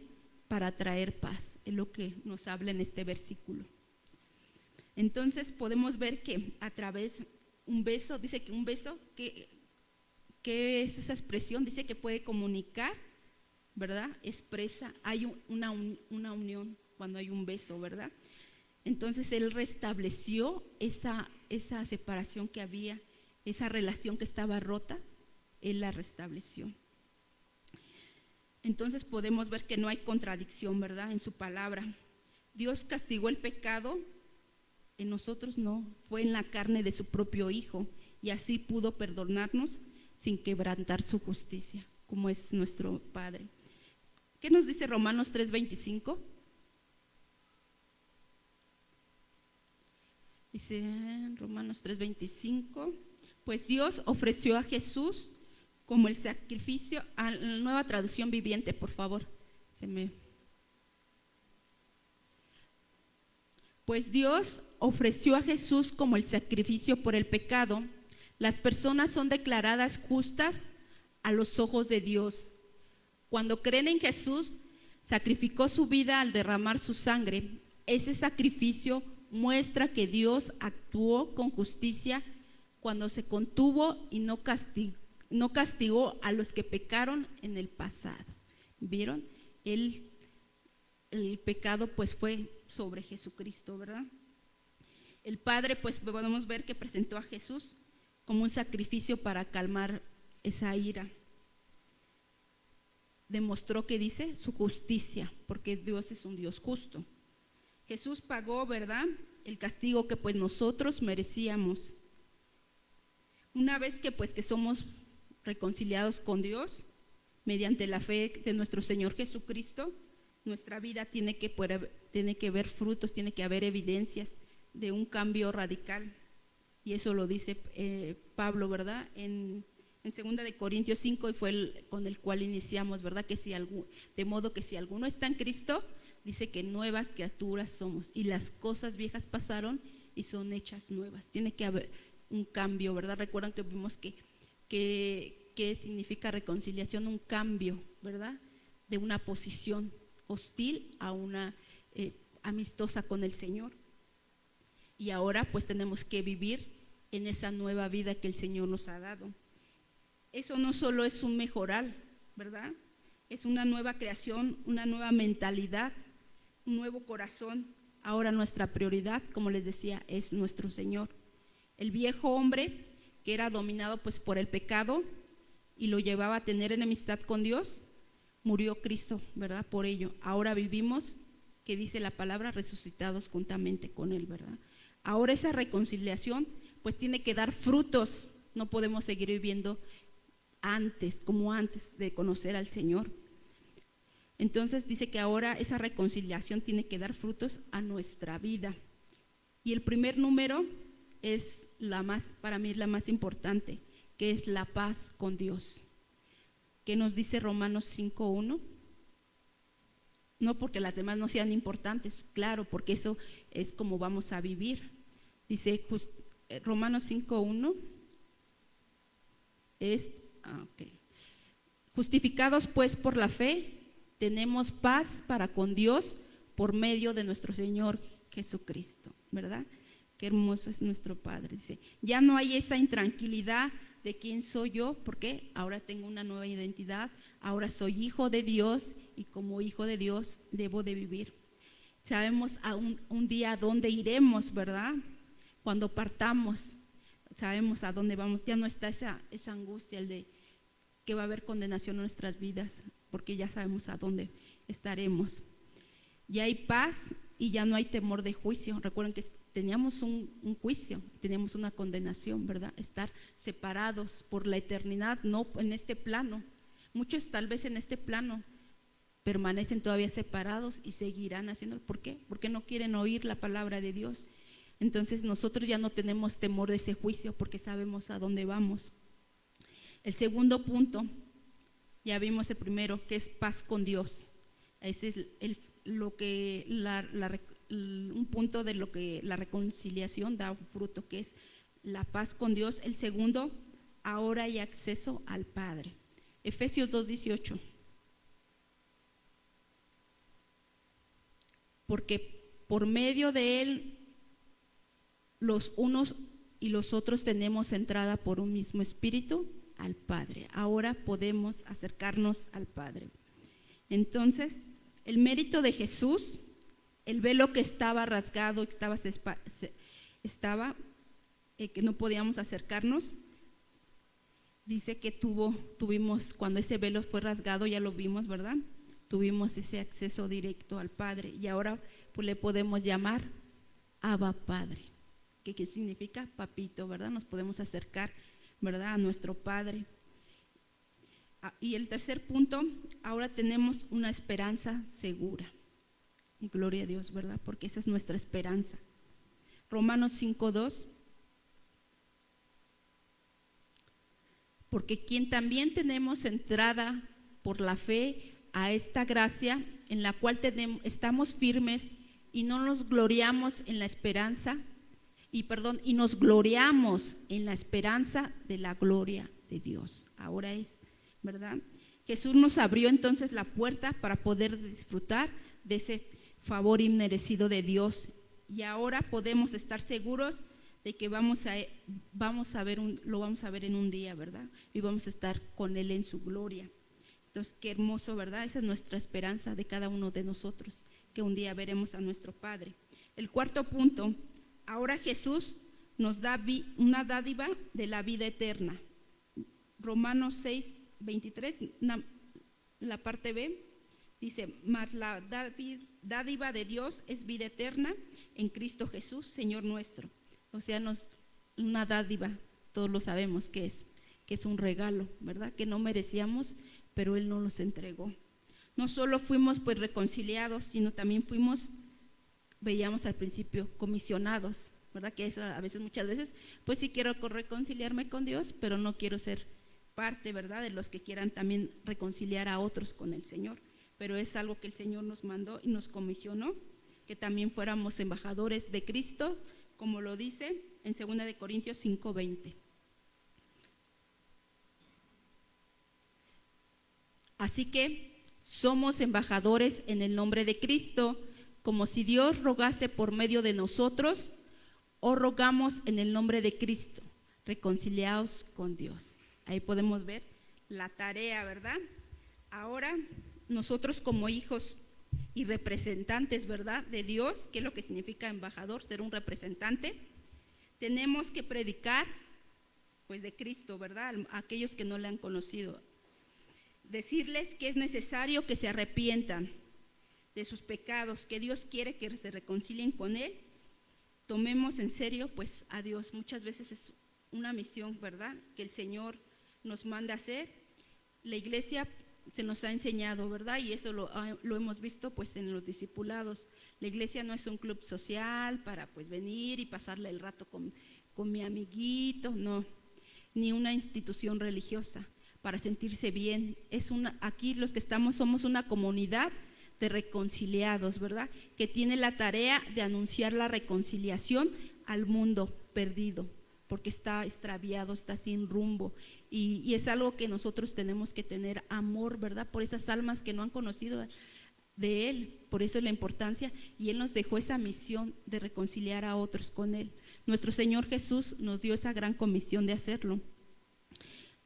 para traer paz. Es lo que nos habla en este versículo. Entonces podemos ver que a través un beso, dice que un beso, ¿qué es esa expresión? Dice que puede comunicar, ¿verdad? Expresa, hay una unión cuando hay un beso, ¿verdad? Entonces Él restableció esa separación que había, esa relación que estaba rota, Él la restableció. Entonces podemos ver que no hay contradicción, ¿verdad? En su palabra. Dios castigó el pecado, en nosotros no, fue en la carne de su propio Hijo, y así pudo perdonarnos sin quebrantar su justicia, como es nuestro Padre. ¿Qué nos dice Romanos 3:25? Dice Romanos 3:25, pues Dios ofreció a Jesús como el sacrificio, a la Nueva Traducción Viviente, por favor. Pues Dios ofreció a Jesús como el sacrificio por el pecado. Las personas son declaradas justas a los ojos de Dios. Cuando creen en Jesús, sacrificó su vida al derramar su sangre. Ese sacrificio muestra que Dios actuó con justicia cuando se contuvo y no castigó a los que pecaron en el pasado. ¿Vieron? El pecado pues fue sobre Jesucristo, ¿verdad? El Padre pues podemos ver que presentó a Jesús como un sacrificio para calmar esa ira. Demostró que dice su justicia, porque Dios es un Dios justo. Jesús pagó, ¿verdad?, el castigo que pues nosotros merecíamos. Una vez que pues que somos reconciliados con Dios mediante la fe de nuestro Señor Jesucristo, nuestra vida tiene que ver frutos, tiene que haber evidencias de un cambio radical. Y eso lo dice Pablo, ¿verdad? En 2 de Corintios 5, y fue con el cual iniciamos, ¿verdad? Que de modo que si alguno está en Cristo, dice que nueva criatura somos, y las cosas viejas pasaron y son hechas nuevas. Tiene que haber un cambio, ¿verdad? Recuerdan que vimos que significa reconciliación, un cambio, ¿verdad? De una posición hostil a una amistosa con el Señor. Y ahora pues tenemos que vivir en esa nueva vida que el Señor nos ha dado. Eso no solo es un mejorar, ¿verdad? Es una nueva creación, una nueva mentalidad, un nuevo corazón. Ahora nuestra prioridad, como les decía, es nuestro Señor. El viejo hombre que era dominado pues por el pecado y lo llevaba a tener enemistad con Dios, murió Cristo, ¿verdad? Por ello. Ahora vivimos, que dice la palabra, resucitados juntamente con Él, ¿verdad? Ahora esa reconciliación pues tiene que dar frutos. No podemos seguir viviendo como antes de conocer al Señor. Entonces dice que ahora esa reconciliación tiene que dar frutos a nuestra vida. Y el primer número es para mí es la más importante, que es la paz con Dios. ¿Qué nos dice Romanos 5:1? No porque las demás no sean importantes, claro, porque eso es como vamos a vivir. Dice Romanos 5:1, Ok. Justificados pues por la fe, tenemos paz para con Dios por medio de nuestro Señor Jesucristo, ¿verdad? Qué hermoso es nuestro Padre. Dice, ya no hay esa intranquilidad de quién soy yo, porque ahora tengo una nueva identidad, ahora soy hijo de Dios y como hijo de Dios debo de vivir. Sabemos a un día a dónde iremos, ¿verdad? Cuando partamos, sabemos a dónde vamos, ya no está esa angustia, el de que va a haber condenación en nuestras vidas, porque ya sabemos a dónde estaremos. Ya hay paz y ya no hay temor de juicio. Recuerden que teníamos un juicio, teníamos una condenación, ¿verdad? Estar separados por la eternidad, no en este plano. Muchos tal vez en este plano permanecen todavía separados y seguirán haciéndolo. ¿Por qué? Porque no quieren oír la palabra de Dios. Entonces nosotros ya no tenemos temor de ese juicio porque sabemos a dónde vamos. El segundo punto, ya vimos el primero, que es paz con Dios. Ese es un punto de lo que la reconciliación da un fruto, que es la paz con Dios. El segundo, ahora hay acceso al Padre. Efesios 2:18. Porque por medio de Él, los unos y los otros tenemos entrada por un mismo espíritu al Padre. Ahora podemos acercarnos al Padre. Entonces, el mérito de Jesús, el velo que estaba rasgado, que no podíamos acercarnos, dice que tuvimos, cuando ese velo fue rasgado, ya lo vimos, ¿verdad? Tuvimos ese acceso directo al Padre y ahora pues le podemos llamar Abba Padre, que significa papito, ¿verdad? Nos podemos acercar, ¿verdad?, a nuestro Padre. Y el tercer punto, ahora tenemos una esperanza segura. Y gloria a Dios, ¿verdad? Porque esa es nuestra esperanza. Romanos 5:2. Porque quien también tenemos entrada por la fe a esta gracia en la cual estamos firmes y no nos gloriamos en la esperanza, y nos gloriamos en la esperanza de la gloria de Dios. Ahora es, ¿verdad? Jesús nos abrió entonces la puerta para poder disfrutar de ese favor inmerecido de Dios y ahora podemos estar seguros de que lo vamos a ver en un día, ¿verdad? Y vamos a estar con Él en su gloria. Entonces, qué hermoso, ¿verdad? Esa es nuestra esperanza de cada uno de nosotros, que un día veremos a nuestro Padre. El cuarto punto, ahora Jesús nos da una dádiva de la vida eterna. Romanos 6:23, la parte B, dice, mas la dádiva de Dios es vida eterna en Cristo Jesús, Señor nuestro. O sea, una dádiva, todos lo sabemos que es un regalo, ¿verdad? Que no merecíamos, pero Él nos los entregó. No solo fuimos pues reconciliados, sino también veíamos al principio, comisionados, ¿verdad? Que eso muchas veces, pues sí quiero reconciliarme con Dios, pero no quiero ser parte, ¿verdad?, de los que quieran también reconciliar a otros con el Señor. Pero es algo que el Señor nos mandó y nos comisionó, que también fuéramos embajadores de Cristo, como lo dice en 2 Corintios 5:20. Así que somos embajadores en el nombre de Cristo, como si Dios rogase por medio de nosotros, o rogamos en el nombre de Cristo, reconciliados con Dios. Ahí podemos ver la tarea, ¿verdad? Ahora nosotros como hijos y representantes, ¿verdad?, de Dios, que es lo que significa embajador, ser un representante, tenemos que predicar pues de Cristo, ¿verdad?, a aquellos que no le han conocido. Decirles que es necesario que se arrepientan de sus pecados, que Dios quiere que se reconcilien con Él. Tomemos en serio pues a Dios. Muchas veces es una misión, ¿verdad?, que el Señor nos manda a hacer. La iglesia se nos ha enseñado, ¿verdad?, y eso lo hemos visto pues en los discipulados. La iglesia no es un club social para pues venir y pasarle el rato con mi amiguito, no, ni una institución religiosa para sentirse bien. Aquí los que estamos somos una comunidad de reconciliados, ¿verdad?, que tiene la tarea de anunciar la reconciliación al mundo perdido porque está extraviado, está sin rumbo, y es algo que nosotros tenemos que tener amor, ¿verdad? Por esas almas que no han conocido de Él. Por eso es la importancia, y Él nos dejó esa misión de reconciliar a otros con Él. Nuestro Señor Jesús nos dio esa gran comisión de hacerlo.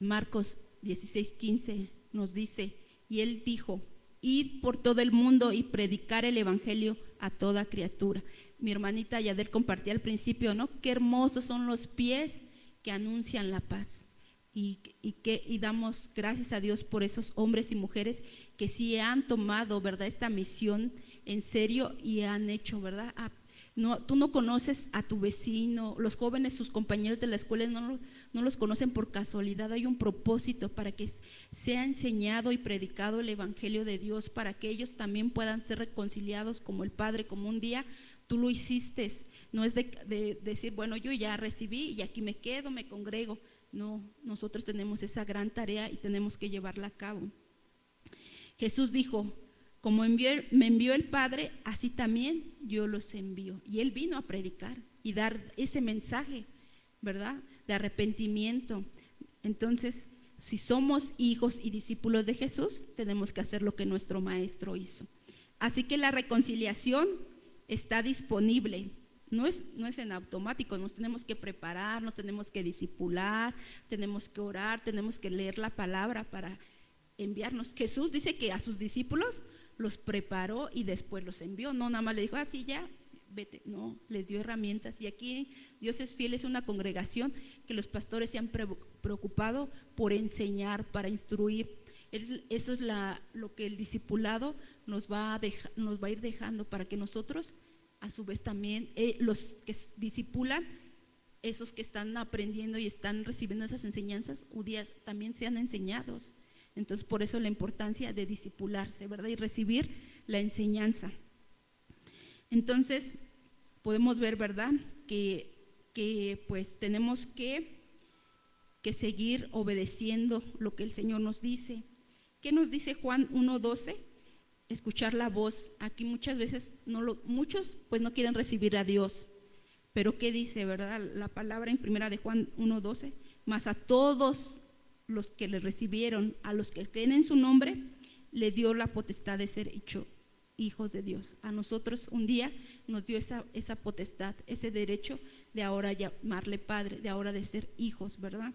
Marcos 16:15 nos dice, y Él dijo: id por todo el mundo y predicar el evangelio a toda criatura. Mi hermanita Yadel compartía al principio, ¿no? Qué hermosos son los pies que anuncian la paz. Y damos gracias a Dios por esos hombres y mujeres que sí han tomado, ¿verdad?, esta misión en serio y han hecho, ¿verdad? Tú no conoces a tu vecino, los jóvenes, sus compañeros de la escuela no los conocen por casualidad. Hay un propósito para que sea enseñado y predicado el evangelio de Dios, para que ellos también puedan ser reconciliados como el Padre, como un día tú lo hiciste. No es de decir, bueno, yo ya recibí y aquí me quedo, me congrego. No, nosotros tenemos esa gran tarea y tenemos que llevarla a cabo. Jesús dijo: como me envió el Padre, así también yo los envío. Y Él vino a predicar y dar ese mensaje, ¿verdad?, de arrepentimiento. Entonces, si somos hijos y discípulos de Jesús, tenemos que hacer lo que nuestro Maestro hizo. Así que la reconciliación está disponible. No es en automático, nos tenemos que preparar, nos tenemos que discipular, tenemos que orar, tenemos que leer la palabra para enviarnos. Jesús dice que a sus discípulos los preparó y después los envió. No nada más le dijo, así ya, vete. No, les dio herramientas. Y aquí Dios es fiel, es una congregación que los pastores se han preocupado por enseñar, para instruir. Eso es lo que el discipulado nos va a ir dejando, para que nosotros, a su vez también, los que discipulan, esos que están aprendiendo y están recibiendo esas enseñanzas, también sean enseñados. Entonces, por eso la importancia de discipularse, ¿verdad?, y recibir la enseñanza. Entonces, podemos ver, ¿verdad?, que pues tenemos que seguir obedeciendo lo que el Señor nos dice. ¿Qué nos dice Juan 1:12? Escuchar la voz. Aquí muchas veces muchos pues no quieren recibir a Dios, pero ¿qué dice, verdad, la palabra en primera de Juan 1:12? Mas a todos los que le recibieron, a los que creen en su nombre, le dio la potestad de ser hecho hijos de Dios. A nosotros un día nos dio esa potestad, ese derecho de ahora llamarle Padre, de ahora de ser hijos, ¿verdad?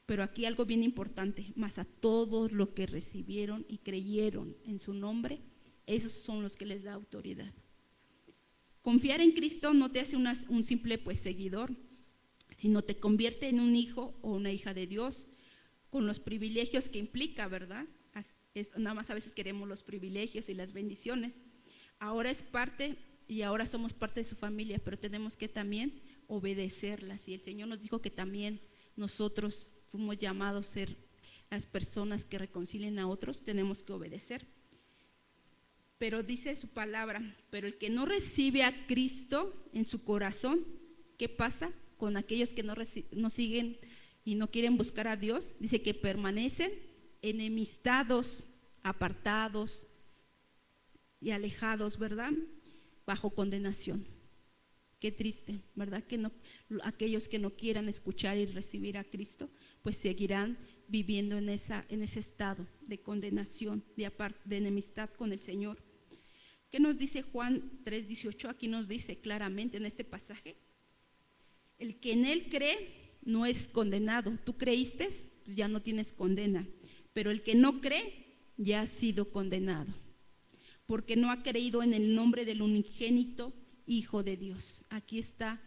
Pero aquí algo bien importante: mas a todos los que recibieron y creyeron en su nombre, esos son los que les da autoridad. Confiar en Cristo no te hace un simple pues seguidor, sino te convierte en un hijo o una hija de Dios, con los privilegios que implica, ¿verdad? Nada más a veces queremos los privilegios y las bendiciones. Ahora somos parte de su familia, pero tenemos que también obedecerlas. Y el Señor nos dijo que también nosotros fuimos llamados a ser las personas que reconcilien a otros, tenemos que obedecer. Pero dice su palabra, pero el que no recibe a Cristo en su corazón, ¿qué pasa con aquellos que no siguen y no quieren buscar a Dios? Dice que permanecen enemistados, apartados y alejados, ¿verdad?, bajo condenación. Qué triste, ¿verdad?, que aquellos que no quieran escuchar y recibir a Cristo, pues seguirán viviendo en ese estado de condenación, de enemistad con el Señor. ¿Qué nos dice Juan 3:18? Aquí nos dice claramente en este pasaje: el que en Él cree no es condenado. Tú creíste, pues ya no tienes condena, pero el que no cree ya ha sido condenado, porque no ha creído en el nombre del unigénito Hijo de Dios. Aquí está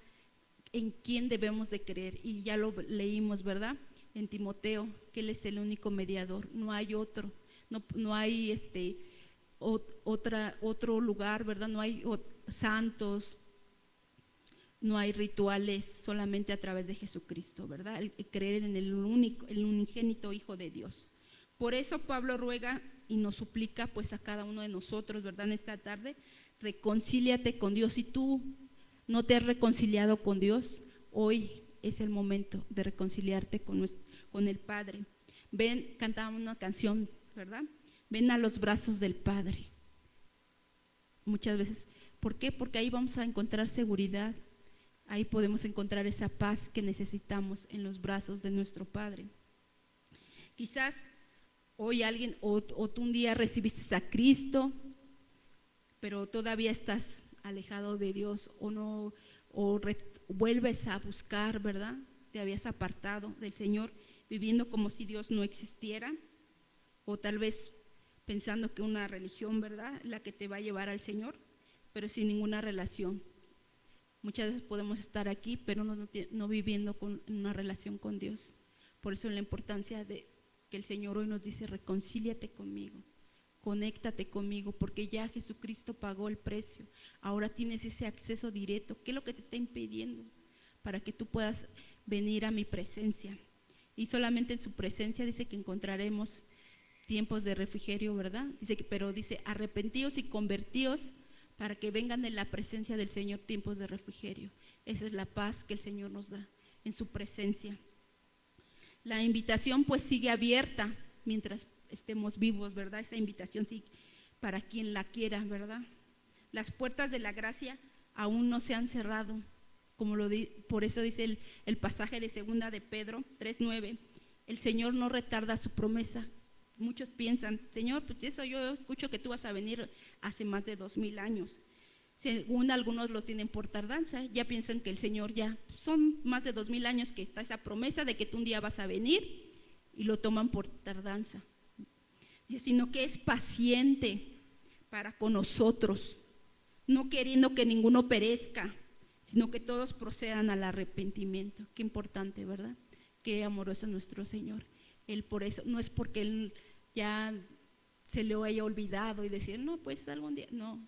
en quién debemos de creer, y ya lo leímos, ¿verdad?, en Timoteo, que Él es el único mediador, no hay otro, no hay otro lugar, ¿verdad?, no hay santos, no hay rituales, solamente a través de Jesucristo, ¿verdad?, el creer en el unigénito Hijo de Dios. Por eso Pablo ruega y nos suplica pues a cada uno de nosotros, ¿verdad?, en esta tarde: reconcíliate con Dios. Si tú no te has reconciliado con Dios, hoy es el momento de reconciliarte con el Padre. Ven, cantábamos una canción, ¿verdad? Ven a los brazos del Padre. Muchas veces, ¿por qué? Porque ahí vamos a encontrar seguridad, Ahí podemos encontrar esa paz que necesitamos en los brazos de nuestro Padre. Quizás hoy alguien o tú un día recibiste a Cristo, pero todavía estás alejado de Dios o no, vuelves a buscar, ¿verdad? Te habías apartado del Señor, viviendo como si Dios no existiera, o tal vez pensando que una religión, ¿verdad?, la que te va a llevar al Señor, pero sin ninguna relación. Muchas veces podemos estar aquí, pero no viviendo con una relación con Dios. Por eso la importancia de que el Señor hoy nos dice: reconcíliate conmigo, conéctate conmigo, porque ya Jesucristo pagó el precio. Ahora tienes ese acceso directo. ¿Qué es lo que te está impidiendo para que tú puedas venir a mi presencia? Y solamente en su presencia dice que encontraremos tiempos de refrigerio, ¿verdad? Pero dice: arrepentíos y convertíos para que vengan en la presencia del Señor tiempos de refrigerio. Esa es la paz que el Señor nos da en su presencia. La invitación pues sigue abierta mientras estemos vivos, ¿verdad? Esa invitación sí, para quien la quiera, ¿verdad? Las puertas de la gracia aún no se han cerrado, por eso dice el pasaje de 2 de Pedro 3:9, el Señor no retarda su promesa. Muchos piensan: Señor, pues eso yo escucho que tú vas a venir hace más de 2000 años. Según algunos lo tienen por tardanza, ya piensan que el Señor ya, son más de 2000 años que está esa promesa de que tú un día vas a venir, y lo toman por tardanza. Sino que es paciente para con nosotros, no queriendo que ninguno perezca, sino que todos procedan al arrepentimiento. Qué importante, ¿verdad? Qué amoroso es nuestro Señor. Él por eso, no es porque Él ya se lo haya olvidado y decir: no, pues algún día, no.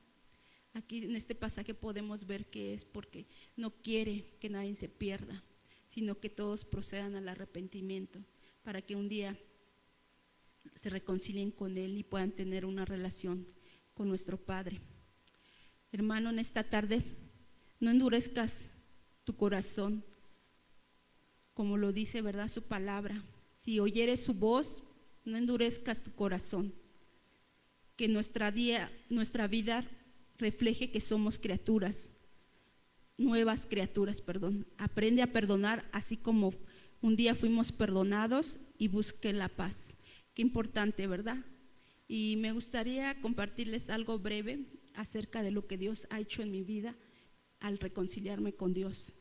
Aquí en este pasaje podemos ver que es porque no quiere que nadie se pierda, sino que todos procedan al arrepentimiento, para que un día se reconcilien con Él y puedan tener una relación con nuestro Padre. Hermano, en esta tarde no endurezcas tu corazón, como lo dice, ¿verdad?, su palabra. Si oyeres su voz, no endurezcas tu corazón. Que nuestra vida refleje que somos nuevas criaturas. Aprende a perdonar así como un día fuimos perdonados, y busque la paz. Qué importante, ¿verdad? Y me gustaría compartirles algo breve acerca de lo que Dios ha hecho en mi vida al reconciliarme con Dios.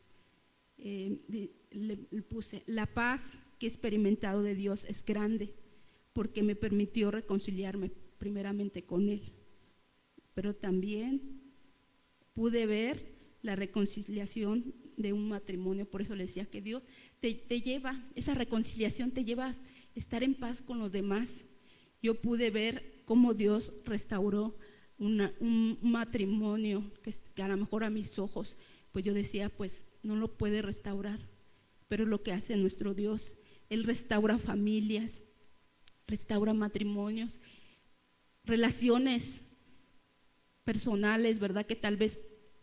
Le puse: la paz que he experimentado de Dios es grande, porque me permitió reconciliarme primeramente con Él, pero también pude ver la reconciliación de un matrimonio. Por eso le decía que Dios te lleva, esa reconciliación te lleva a estar en paz con los demás. Yo pude ver cómo Dios restauró un matrimonio que a lo mejor a mis ojos, pues yo decía, pues no lo puede restaurar, pero es lo que hace nuestro Dios. Él restaura familias, restaura matrimonios, relaciones personales, ¿verdad?, que tal vez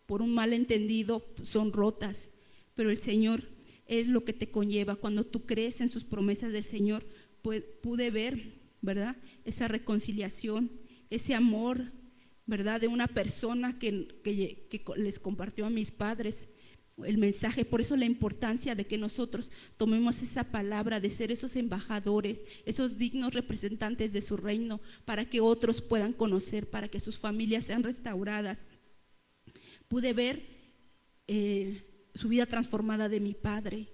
por un malentendido son rotas, pero el Señor es lo que te conlleva. Cuando tú crees en sus promesas del Señor, pude ver, ¿verdad?, esa reconciliación, ese amor, ¿verdad?, de una persona que les compartió a mis padres el mensaje. Por eso la importancia de que nosotros tomemos esa palabra, de ser esos embajadores, esos dignos representantes de su reino, para que otros puedan conocer, para que sus familias sean restauradas. Pude ver su vida transformada de mi padre.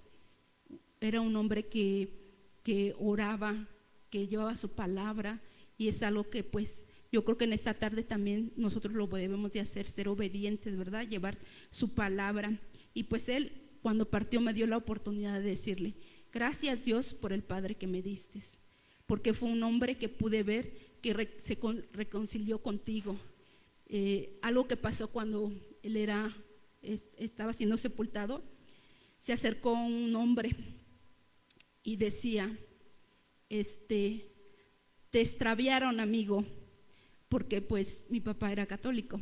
Era un hombre que oraba, que llevaba su palabra, y es algo que pues yo creo que en esta tarde también nosotros lo debemos de hacer, ser obedientes, ¿verdad?, llevar su palabra. Y pues él, cuando partió, me dio la oportunidad de decirle: gracias, Dios, por el padre que me diste, porque fue un hombre que pude ver que se reconcilió contigo. Algo que pasó cuando él estaba siendo sepultado, se acercó un hombre y decía: te extraviaron, amigo, porque pues mi papá era católico.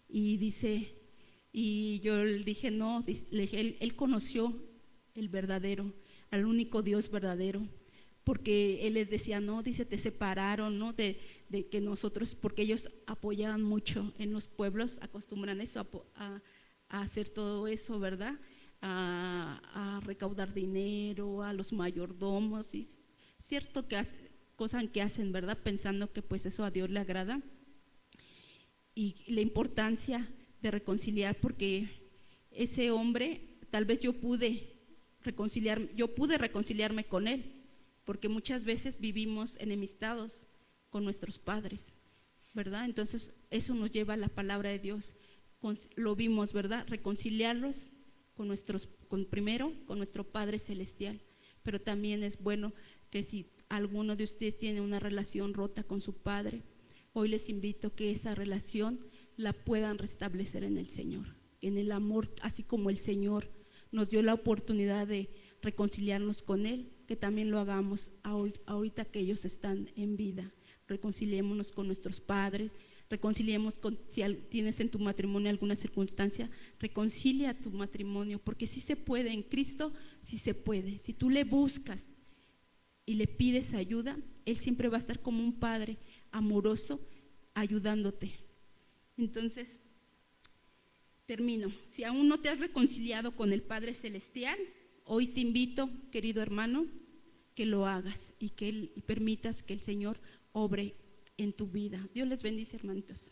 Y dice, y yo le dije: no, le dije, él conoció el verdadero, al único Dios verdadero, porque él les decía: no, dice, te separaron, ¿no?, de que nosotros, porque ellos apoyaban mucho en los pueblos, acostumbran eso, a hacer todo eso, ¿verdad? A recaudar dinero, a los mayordomos, y cierto que cosas que hacen, ¿verdad? Pensando que pues eso a Dios le agrada, y la importancia de reconciliar, porque ese hombre, tal vez yo pude reconciliarme con él, porque muchas veces vivimos enemistados con nuestros padres, ¿verdad? Entonces eso nos lleva a la palabra de Dios, lo vimos, ¿verdad? Reconciliarlos primero con nuestro Padre Celestial, pero también es bueno que si alguno de ustedes tiene una relación rota con su padre, hoy les invito que esa relación la puedan restablecer en el Señor, en el amor, así como el Señor nos dio la oportunidad de reconciliarnos con Él, que también lo hagamos ahorita que ellos están en vida. Reconciliémonos con nuestros padres, si tienes en tu matrimonio alguna circunstancia, reconcilia tu matrimonio, porque sí se puede, en Cristo sí se puede. Si tú le buscas y le pides ayuda, Él siempre va a estar como un padre amoroso ayudándote. Entonces, termino. Si aún no te has reconciliado con el Padre Celestial, hoy te invito, querido hermano, que lo hagas y que permitas que el Señor obre en tu vida. Dios les bendice, hermanitos.